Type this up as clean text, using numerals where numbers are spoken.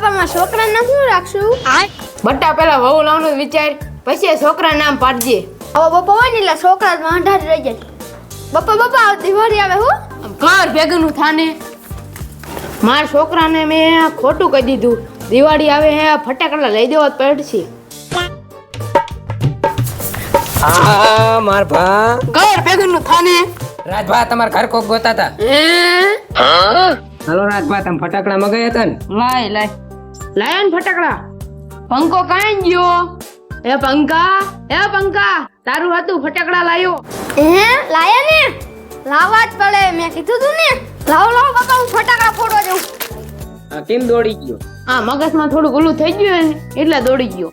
બાપા માં છોકરા નામ શું રાખશું? બટ્ટા પેલા વહુ લાવવાનું વિચાર, પછી છોકરા નામ પાડજે. હવે બાપા હોય ને એટલે છોકરા વાંઢા જ રહી જાય. બાપા દિવાળી આવે હું ઘર ભેગનું થાને. મારા છોકરાને મેં ખોટું કહી દીધું. દિવાળી આવે હે ફટાકડા લઈ દેવા પડશે. હા માર ભા ઘર ભેગનું થાને. રાજભા તમાર ઘર કોક ગોતા હતા. હાલો રાજભા તમે ફટાકડા મગાયા હતા ને? લાય લાય ને ફટાકડા. પંખો કાંઈ ગયો? એ પંખા તારું હતું ફટાકડા લાયો. લાયા ને લાવવા જ પડે મેં કીધું તું ને. લાવો બાપા હું ફટાકડા ફોડવા જાઉં. કેમ દોડી ગયો? આ મગજમાં થોડું ઓલું થઈ ગયું ને એટલે દોડી ગયો.